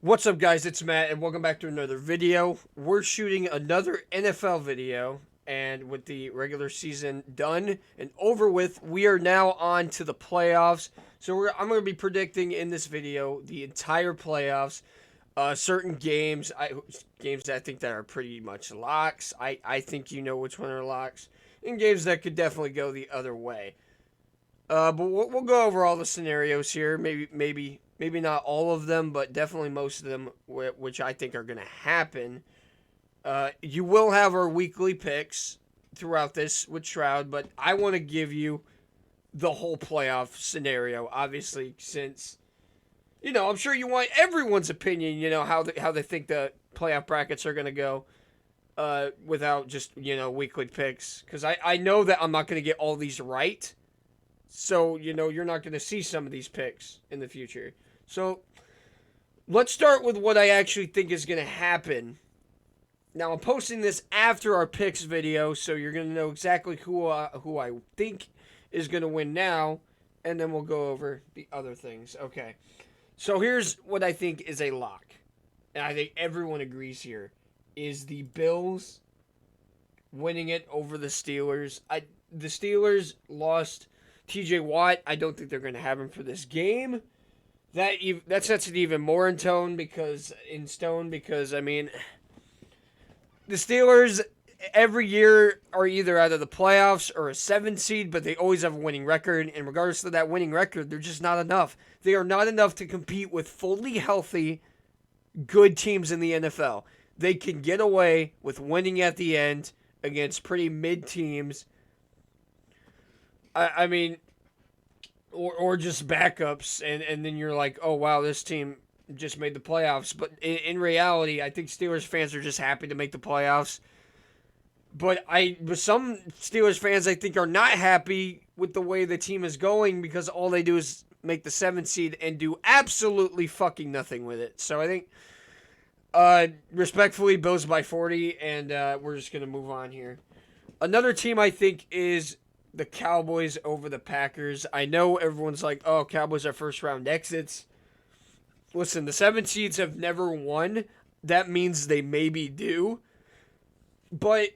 What's up, guys? It's Matt, and welcome back to another video. We're shooting another NFL video, and with the regular season done and over with, we are now on to the playoffs. So I'm going to be predicting in this video the entire playoffs, certain games, games that I think that are pretty much locks. I think you know which one are locks, and games that could definitely go the other way. But we'll go over all the scenarios here. Maybe not all of them, but definitely most of them, which I think are going to happen. You will have our weekly picks throughout this with Shroud, but I want to give you the whole playoff scenario, obviously, since, I'm sure you want everyone's opinion, how they think the playoff brackets are going to go without just, weekly picks. Because I know that I'm not going to get all these right. So, you're not going to see some of these picks in the future. So, let's start with what I actually think is going to happen. Now, I'm posting this after our picks video, so you're going to know exactly who I think is going to win now, and then we'll go over the other things. Okay, so here's what I think is a lock, and I think everyone agrees here, is the Bills winning it over the Steelers. The Steelers lost TJ Watt. I don't think they're going to have him for this game. That sets it even more in stone because I mean, the Steelers every year are either out of the playoffs or a 7 seed, but they always have a winning record. And regardless of that winning record, they're just not enough. They are not enough to compete with fully healthy, good teams in the NFL. They can get away with winning at the end against pretty mid teams. I mean, or just backups, and then you're like, oh, wow, this team just made the playoffs. But in reality, I think Steelers fans are just happy to make the playoffs. But some Steelers fans, I think, are not happy with the way the team is going because all they do is make the 7th seed and do absolutely fucking nothing with it. So I think, respectfully, Bills by 40, and we're just going to move on here. Another team I think is the Cowboys over the Packers. I know everyone's like, oh, Cowboys are first round exits. Listen, the 7 seeds have never won. That means they maybe do. But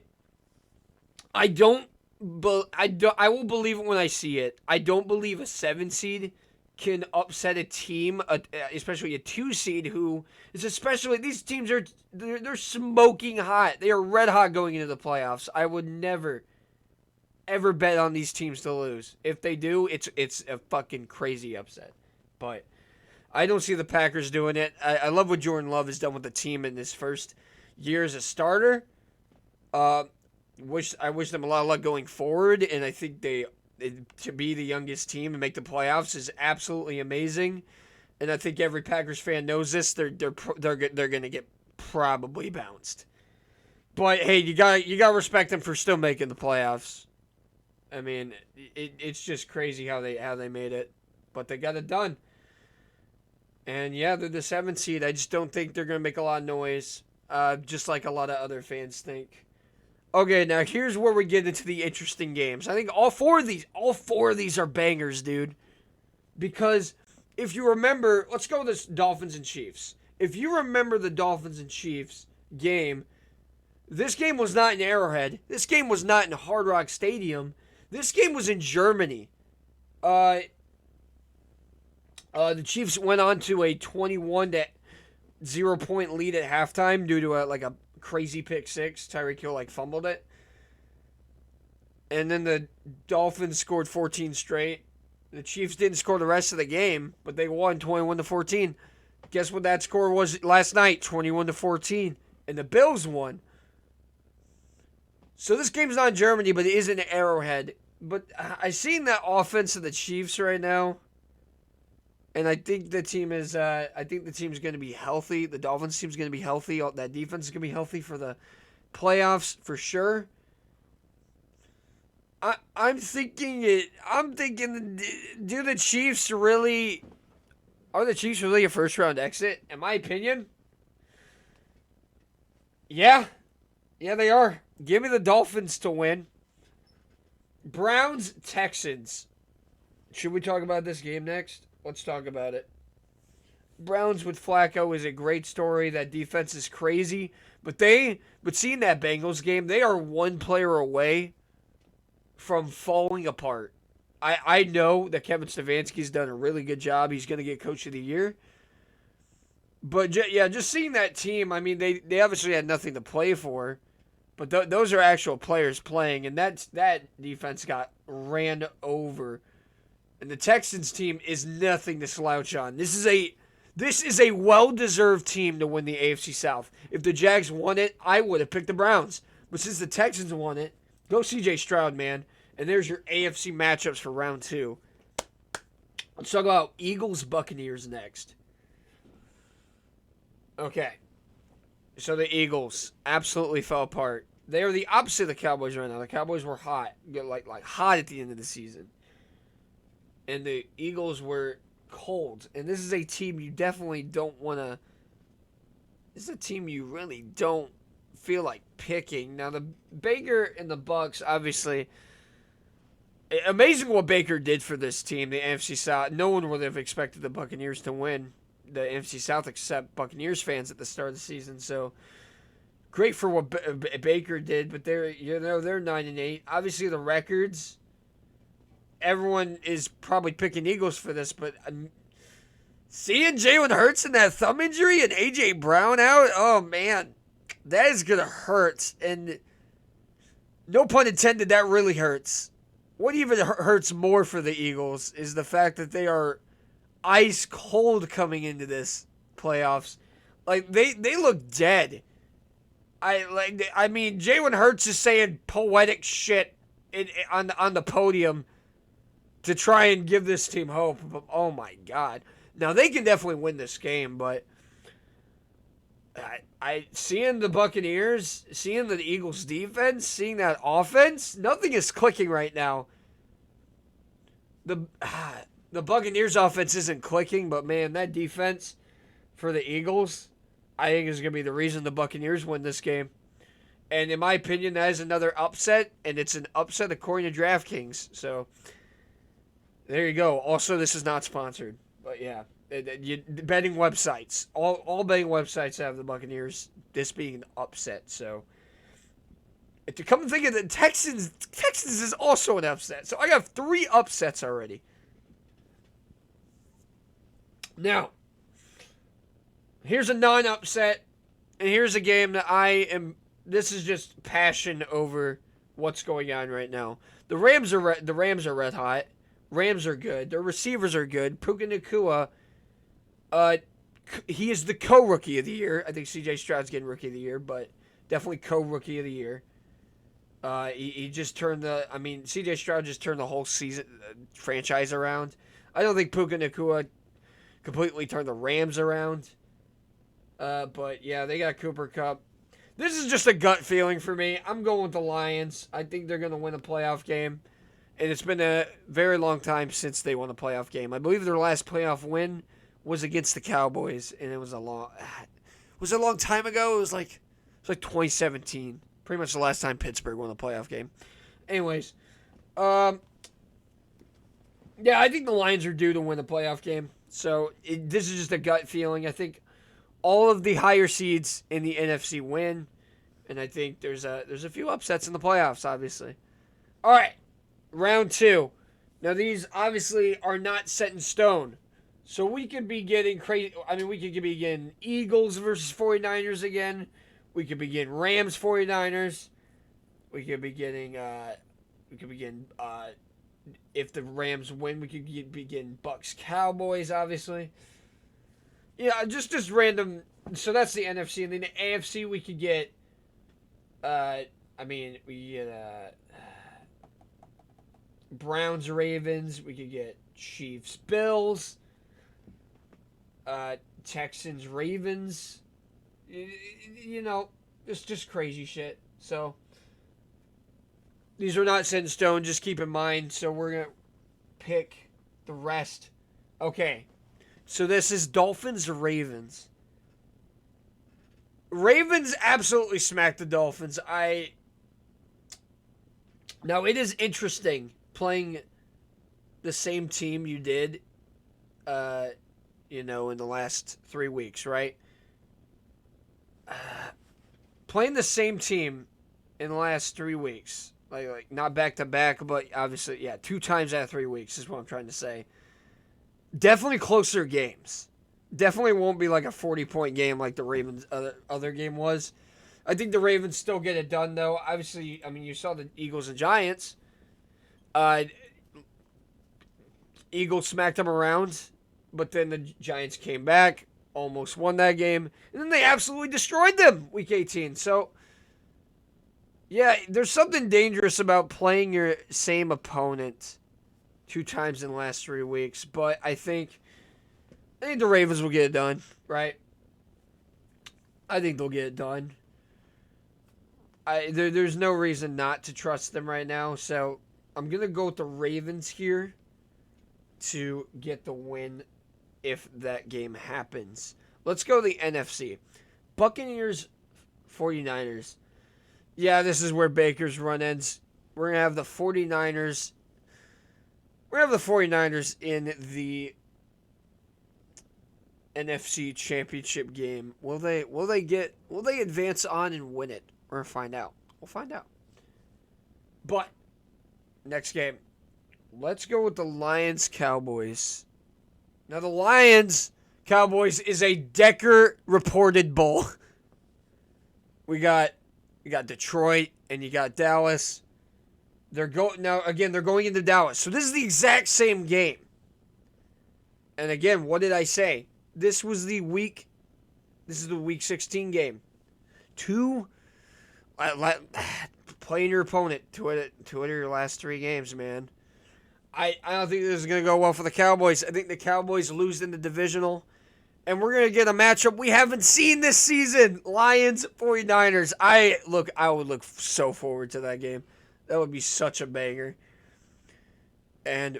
I will believe it when I see it. I don't believe a 7 seed can upset a team, especially a 2 seed who is these teams they're smoking hot. They are red hot going into the playoffs. I would never ever bet on these teams to lose. If they do, it's a fucking crazy upset. But I don't see the Packers doing it. I love what Jordan Love has done with the team in his first year as a starter. I wish them a lot of luck going forward, and I think to be the youngest team and make the playoffs is absolutely amazing. And I think every Packers fan knows this. They're going to get probably bounced. But hey, you got to respect them for still making the playoffs. I mean, it's just crazy how they made it, but they got it done. And yeah, they're the 7th seed. I just don't think they're gonna make a lot of noise, just like a lot of other fans think. Okay, now here's where we get into the interesting games. I think all four of these are bangers, dude. Because if you remember, let's go with this Dolphins and Chiefs. If you remember the Dolphins and Chiefs game, this game was not in Arrowhead. This game was not in Hard Rock Stadium. This game was in Germany. The Chiefs went on to a 21-0 point lead at halftime due to a crazy pick six. Tyreek Hill fumbled it. And then the Dolphins scored 14 straight. The Chiefs didn't score the rest of the game, but they won 21-14. Guess what that score was last night? 21-14. And the Bills won. So this game's not in Germany, but it is in Arrowhead. But I seen that offense of the Chiefs right now, and I think the team's going to be healthy. The Dolphins team's going to be healthy. That defense is going to be healthy for the playoffs for sure. I'm thinking, do the Chiefs really? Are the Chiefs really a first round exit? In my opinion, yeah, they are. Give me the Dolphins to win. Browns, Texans. Should we talk about this game next? Let's talk about it. Browns with Flacco is a great story. That defense is crazy. But seeing that Bengals game, they are one player away from falling apart. I know that Kevin Stefanski's done a really good job. He's going to get Coach of the Year. But, just seeing that team, I mean, they obviously had nothing to play for. But those are actual players playing. And that defense got ran over. And the Texans team is nothing to slouch on. This is a well-deserved team to win the AFC South. If the Jags won it, I would have picked the Browns. But since the Texans won it, go C.J. Stroud, man. And there's your AFC matchups for round 2. Let's talk about Eagles-Buccaneers next. Okay. So the Eagles absolutely fell apart. They are the opposite of the Cowboys right now. The Cowboys were hot. Like hot at the end of the season. And the Eagles were cold. And this is a team you definitely don't want to... This is a team you really don't feel like picking. Now, the Baker and the Bucks, obviously... Amazing what Baker did for this team, the NFC South. No one would have expected the Buccaneers to win the NFC South except Buccaneers fans at the start of the season. So, great for what Baker did, but they're 9-8. Obviously, the records... Everyone is probably picking Eagles for this, but seeing Jalen Hurts in that thumb injury and A.J. Brown out, oh, man, that is going to hurt. And no pun intended, that really hurts. What even hurts more for the Eagles is the fact that they are ice cold coming into this playoffs. Like, they look dead. I mean, Jalen Hurts is saying poetic shit on the podium to try and give this team hope. But, oh, my God. Now, they can definitely win this game, but I seeing the Buccaneers, seeing the Eagles' defense, seeing that offense, nothing is clicking right now. The Buccaneers' offense isn't clicking, but, man, that defense for the Eagles, I think is going to be the reason the Buccaneers win this game. And in my opinion, that is another upset, and it's an upset according to DraftKings. So... there you go. Also, this is not sponsored. But yeah, betting websites. All betting websites have the Buccaneers, this being an upset. So, to come and think of it, Texans is also an upset. So, I got 3 upsets already. Now, here's a non-upset. And here's a game that this is just passion over what's going on right now. The Rams are red hot. Rams are good. Their receivers are good. Puka Nacua, he is the co-rookie of the year. I think C.J. Stroud's getting rookie of the year, but definitely co-rookie of the year. He just turned C.J. Stroud just turned the whole season franchise around. I don't think Puka Nacua completely turned the Rams around. But yeah, they got Cooper Kupp. This is just a gut feeling for me. I'm going with the Lions. I think they're going to win a playoff game. And it's been a very long time since they won a playoff game. I believe their last playoff win was against the Cowboys, and it was a long time ago. It was like 2017. Pretty much the last time Pittsburgh won a playoff game. Anyways, yeah, I think the Lions are due to win a playoff game. So this is just a gut feeling. I think all of the higher seeds in the NFC win, and I think there's a few upsets in the playoffs, obviously. All right. Round 2. Now, these obviously are not set in stone. So we could be getting crazy. I mean, we could be getting Eagles versus 49ers again. We could be getting Rams 49ers. We could be getting, if the Rams win, we could be getting Bucks Cowboys, obviously. Yeah, just random. So that's the NFC. And then the AFC, we could get, Browns, Ravens. We could get Chiefs, Bills. Texans, Ravens. It's just crazy shit. So, these are not set in stone. Just keep in mind. So, we're going to pick the rest. Okay. So, this is Dolphins, Ravens. Ravens absolutely smacked the Dolphins. Now, it is interesting playing the same team you did in the last 3 weeks, right? Playing the same team in the last 3 weeks, like not back to back, but obviously, yeah, 2 times out of 3 weeks is what I'm trying to say. Definitely closer games. Definitely won't be like a 40-point game like the Ravens' other game was. I think the Ravens still get it done, though. Obviously, I mean, you saw the Eagles and Giants. Uh, Eagles smacked them around, but then the Giants came back, almost won that game, and then they absolutely destroyed them week 18. So, yeah, there's something dangerous about playing your same opponent 2 times in the last 3 weeks, but I think the Ravens will get it done, right? I think they'll get it done. There's no reason not to trust them right now, so I'm going to go with the Ravens here to get the win if that game happens. Let's go to the NFC. Buccaneers, 49ers. Yeah, this is where Baker's run ends. We're going to have the 49ers. We're going to have the 49ers in the NFC Championship game. Will they advance on and win it? We're going to find out. We'll find out. But next game. Let's go with the Lions-Cowboys. Now, the Lions-Cowboys is a Decker reported bowl. You got Detroit and you got Dallas. They're going into Dallas. So this is the exact same game. And again, what did I say? This is the week 16 game. Playing your opponent to your last 3 games, man. I don't think this is going to go well for the Cowboys. I think the Cowboys lose in the divisional. And we're going to get a matchup we haven't seen this season. Lions, 49ers. I would look so forward to that game. That would be such a banger. And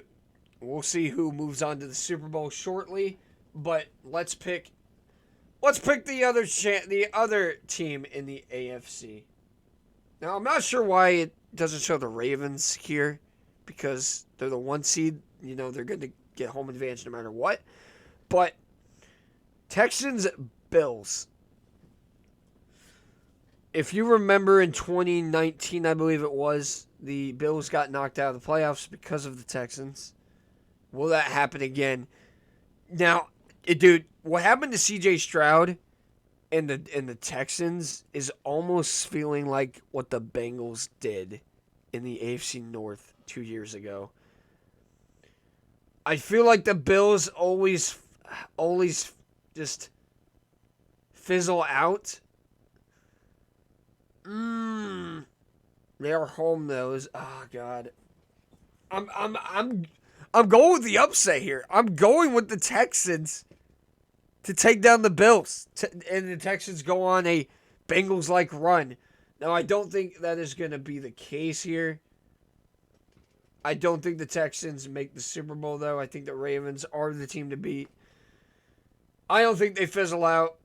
we'll see who moves on to the Super Bowl shortly. But let's pick the other team in the AFC. Now, I'm not sure why it doesn't show the Ravens here, because they're the 1 seed. They're going to get home advantage no matter what. But Texans, Bills. If you remember in 2019, I believe it was, the Bills got knocked out of the playoffs because of the Texans. Will that happen again? Now, dude, what happened to CJ Stroud and the Texans is almost feeling like what the Bengals did in the AFC North 2 years ago. I feel like the Bills always just fizzle out. They are home though. Oh God. I'm going with the upset here. I'm going with the Texans to take down the Bills. And the Texans go on a Bengals-like run. Now, I don't think that is going to be the case here. I don't think the Texans make the Super Bowl, though. I think the Ravens are the team to beat. I don't think they fizzle out.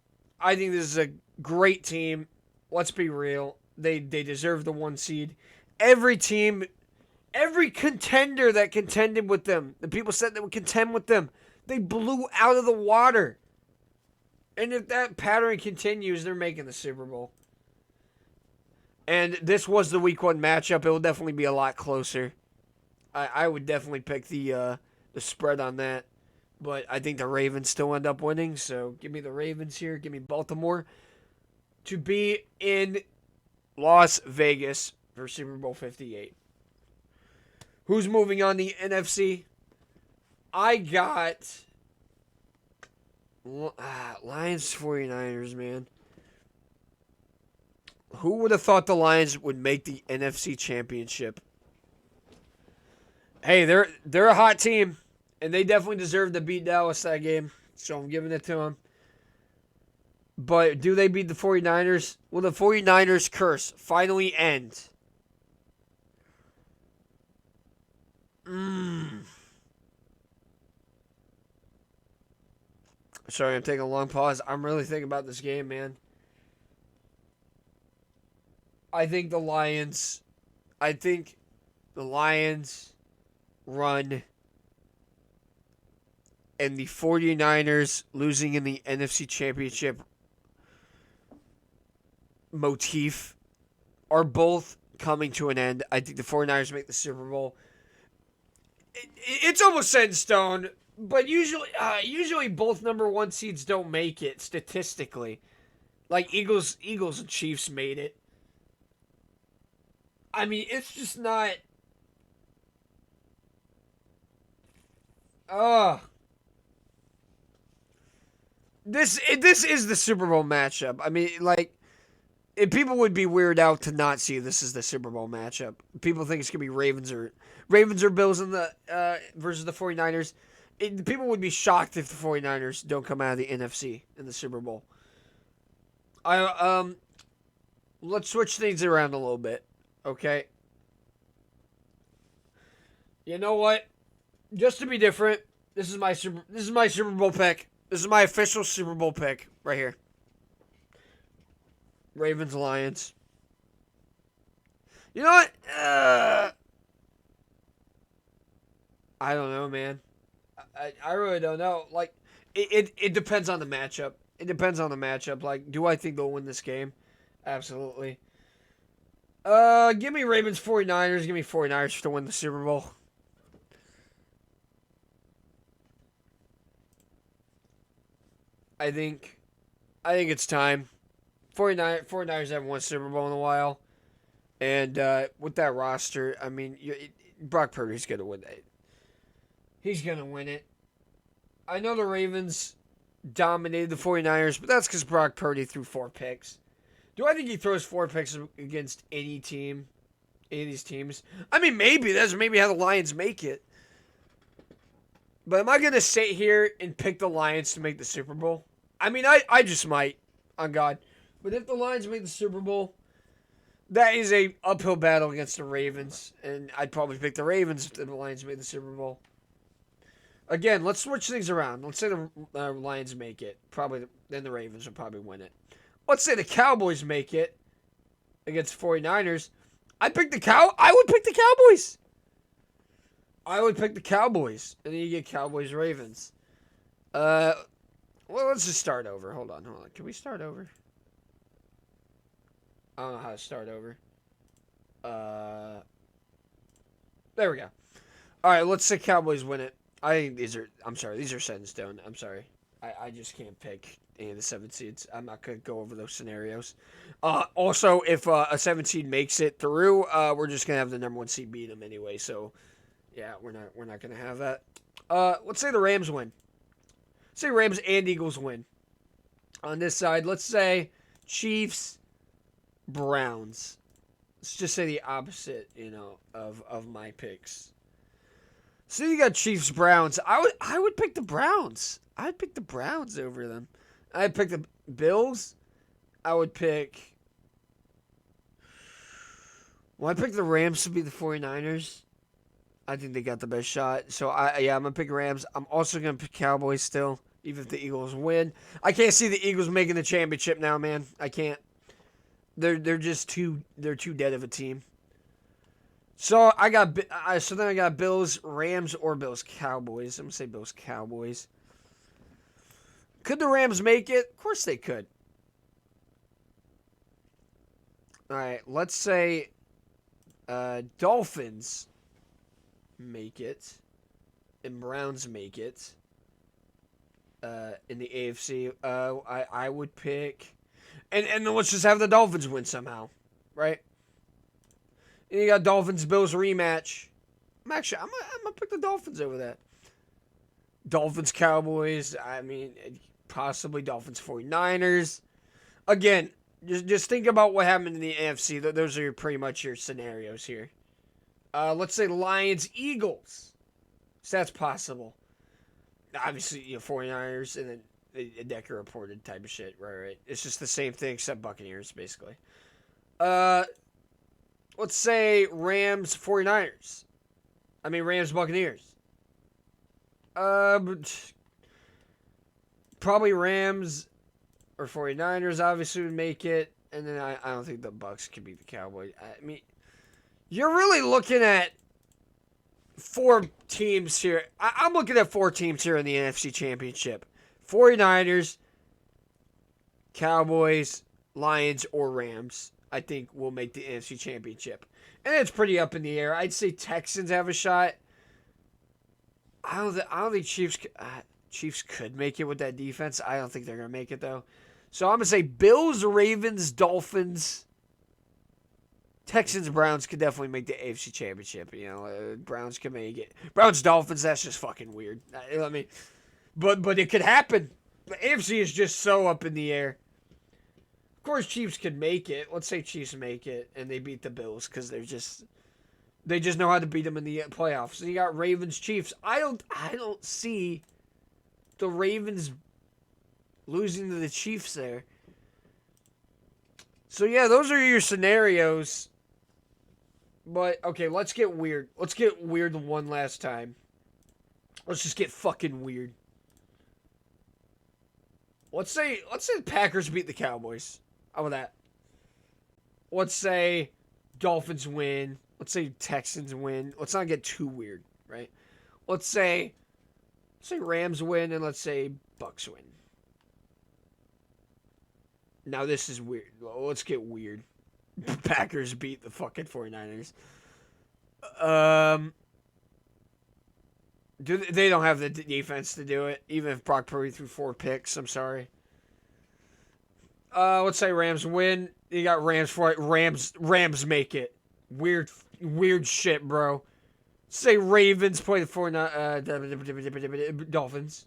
I think this is a great team. Let's be real. They deserve the 1 seed. Every contender that contended with them, the people said they would contend with them, they blew out of the water. And if that pattern continues, they're making the Super Bowl. And this was the week 1 matchup. It will definitely be a lot closer. I would definitely pick the spread on that. But I think the Ravens still end up winning. So give me the Ravens here. Give me Baltimore to be in Las Vegas for Super Bowl 58. Who's moving on the NFC? I got Lions 49ers, man. Who would have thought the Lions would make the NFC Championship? Hey, they're a hot team, and they definitely deserve to beat Dallas that game, so I'm giving it to them. But do they beat the 49ers? Will the 49ers curse finally end? Sorry, I'm taking a long pause. I'm really thinking about this game, man. I think the Lions run and the 49ers losing in the NFC Championship motif are both coming to an end. I think the 49ers make the Super Bowl. It's almost set in stone, but usually both number one seeds don't make it statistically. Like Eagles and Chiefs made it. I mean, it's just not. Uh this is the Super Bowl matchup. I mean, like, people would be weirded out to not see this as the Super Bowl matchup. People think it's gonna be Ravens or Bills in the versus the 49ers. People would be shocked if the 49ers don't come out of the NFC in the Super Bowl. Let's switch things around a little bit, okay? You know what? Just to be different, this is my Super Bowl pick. This is my official Super Bowl pick right here. Ravens Lions. You know what? I don't know, man. I really don't know. Like, it depends on the matchup. It depends on the matchup. Like, do I think they'll win this game? Absolutely. Give me Ravens 49ers. Give me 49ers to win the Super Bowl. I think it's time. 49ers haven't won Super Bowl in a while. And with that roster, I mean, Brock Purdy's going to win it. He's going to win it. I know the Ravens dominated the 49ers, but that's because Brock Purdy threw 4 picks. Do I think he throws 4 picks against any team? Any of these teams? I mean, maybe. That's maybe how the Lions make it. But am I going to sit here and pick the Lions to make the Super Bowl? I mean, I just might. On God. But if the Lions make the Super Bowl, that is a uphill battle against the Ravens. And I'd probably pick the Ravens if the Lions made the Super Bowl. Again, let's switch things around. Let's say the Lions make it. Then the Ravens will probably win it. Let's say the Cowboys make it against 49ers. I would pick the Cowboys. I would pick the Cowboys. And then you get Cowboys-Ravens. Well, let's just start over. Hold on. Can we start over? I don't know how to start over. There we go. All right, let's say Cowboys win it. These are set in stone. I'm sorry. I just can't pick any of the 7 seeds. I'm not going to go over those scenarios. Also, if a 7 seed makes it through, we're just going to have the number 1 seed beat them anyway. So, yeah, we're not going to have that. Let's say the Rams win. Let's say Rams and Eagles win. On this side, let's say Chiefs, Browns. Let's just say the opposite, of my picks. So you got Chiefs, Browns. I would pick the Browns. I'd pick the Browns over them. I'd pick the Bills. I'd pick the Rams to be the 49ers. I think they got the best shot. So I'm gonna pick Rams. I'm also gonna pick Cowboys still, even if the Eagles win. I can't see the Eagles making the championship now, man. I can't. They're just too dead of a team. So I got Bills, Rams, or Bills, Cowboys. I'm gonna say Bills, Cowboys. Could the Rams make it? Of course they could. All right, let's say Dolphins make it and Browns make it in the AFC. I would pick, and then let's just have the Dolphins win somehow, right? And you got Dolphins Bills rematch. I'm gonna pick the Dolphins over that. Dolphins Cowboys. I mean, possibly Dolphins 49ers. Again, just think about what happened in the AFC. Those are pretty much your scenarios here. Let's say Lions Eagles. So that's possible. Obviously, 49ers and then a Decker reported type of shit. Right. It's just the same thing except Buccaneers, basically. Let's say Rams 49ers. I mean Rams Buccaneers. Probably Rams or 49ers obviously would make it. And then I don't think the Bucs could beat the Cowboys. I mean, you're really looking at four teams here. I'm looking at four teams here in the NFC Championship. 49ers, Cowboys, Lions, or Rams, I think will make the NFC Championship. And it's pretty up in the air. I'd say Texans have a shot. I don't think Chiefs could make it with that defense. I don't think they're going to make it, though. So I'm going to say Bills, Ravens, Dolphins, Texans, Browns could definitely make the AFC Championship. You know, Browns can make it. Browns, Dolphins, that's just fucking weird. I mean, but it could happen. The AFC is just so up in the air. Of course, Chiefs could make it. Let's say Chiefs make it and they beat the Bills because they just know how to beat them in the playoffs. So you got Ravens, Chiefs. I don't see the Ravens losing to the Chiefs there. So yeah, those are your scenarios. But okay, let's get weird. Let's get weird one last time. Let's just get fucking weird. Let's say the Packers beat the Cowboys. How about that? Let's say Dolphins win. Let's say Texans win. Let's not get too weird, right? Let's say Rams win, and let's say Bucks win. Now this is weird. Let's get weird. Packers beat the fucking 49ers. They don't have the defense to do it, even if Brock Purdy threw 4 picks. I'm sorry. Let's say Rams win. You got Rams for it. Rams make it. Weird shit, bro. Say Ravens play the Dolphins.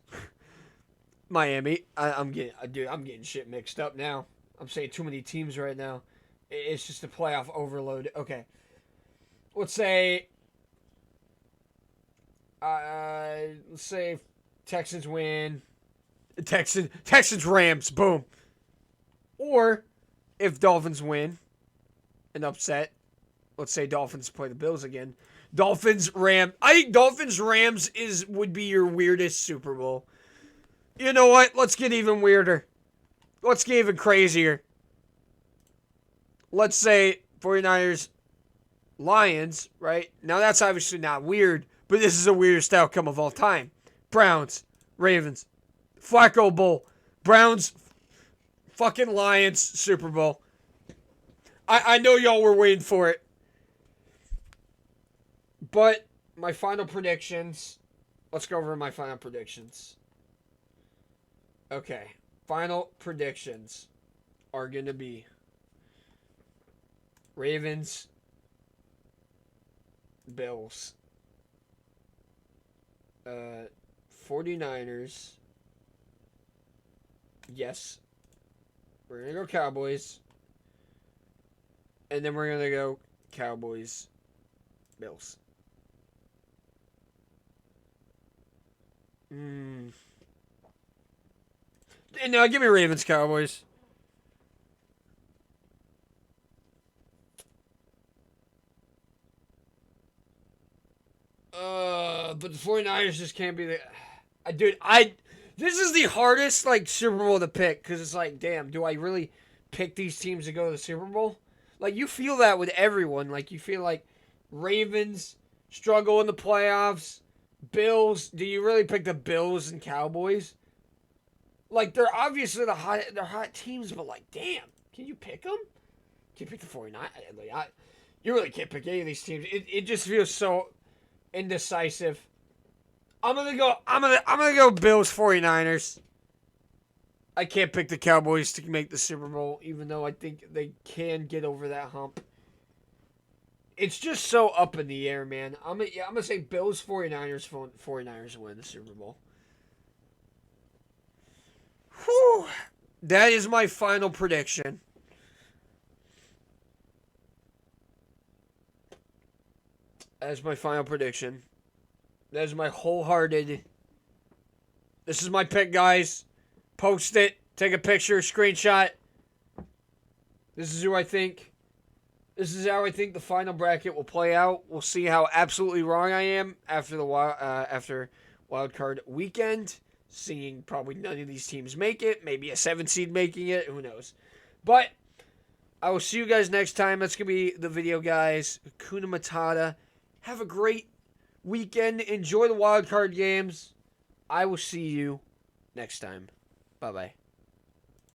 Miami. I'm getting shit mixed up now. I'm saying too many teams right now. It's just a playoff overload. Okay. Let's say Texans win. Texans Rams. Boom. Or if Dolphins win an upset, let's say Dolphins play the Bills again. Dolphins Rams. I think Dolphins Rams would be your weirdest Super Bowl. You know what? Let's get even weirder. Let's get even crazier. Let's say 49ers Lions, right? Now that's obviously not weird, but this is the weirdest outcome of all time. Browns, Ravens, Flacco Bowl, Browns, fucking Lions, Super Bowl. I know y'all were waiting for it. But my final predictions. Let's go over my final predictions. Okay. Final predictions are going to be Ravens, Bills, 49ers. Yes. We're going to go Cowboys. And then we're going to go Cowboys, Bills. And now give me Ravens, Cowboys. But the 49ers just can't be the... This is the hardest, like, Super Bowl to pick. Because it's like, damn, do I really pick these teams to go to the Super Bowl? Like, you feel that with everyone. Like, you feel like Ravens struggle in the playoffs. Bills, do you really pick the Bills and Cowboys? Like, they're obviously they're hot teams, but, like, damn, can you pick them? Can you pick the 49ers? Like, you really can't pick any of these teams. It just feels so indecisive. I'm gonna go Bills 49ers. I can't pick the Cowboys to make the Super Bowl, even though I think they can get over that hump. It's just so up in the air, man. I'm gonna say Bills 49ers 49ers win the Super Bowl. Whew. That is my final prediction. That is my final prediction. That is my wholehearted. This is my pick, guys. Post it. Take a picture. Screenshot. This is who I think. This is how I think the final bracket will play out. We'll see how absolutely wrong I am after wild card weekend. Seeing probably none of these teams make it. Maybe a 7 seed making it. Who knows? But I will see you guys next time. That's going to be the video, guys. Hakuna Matata. Have a great weekend. Enjoy the wild card games. I will see you next time. Bye-bye.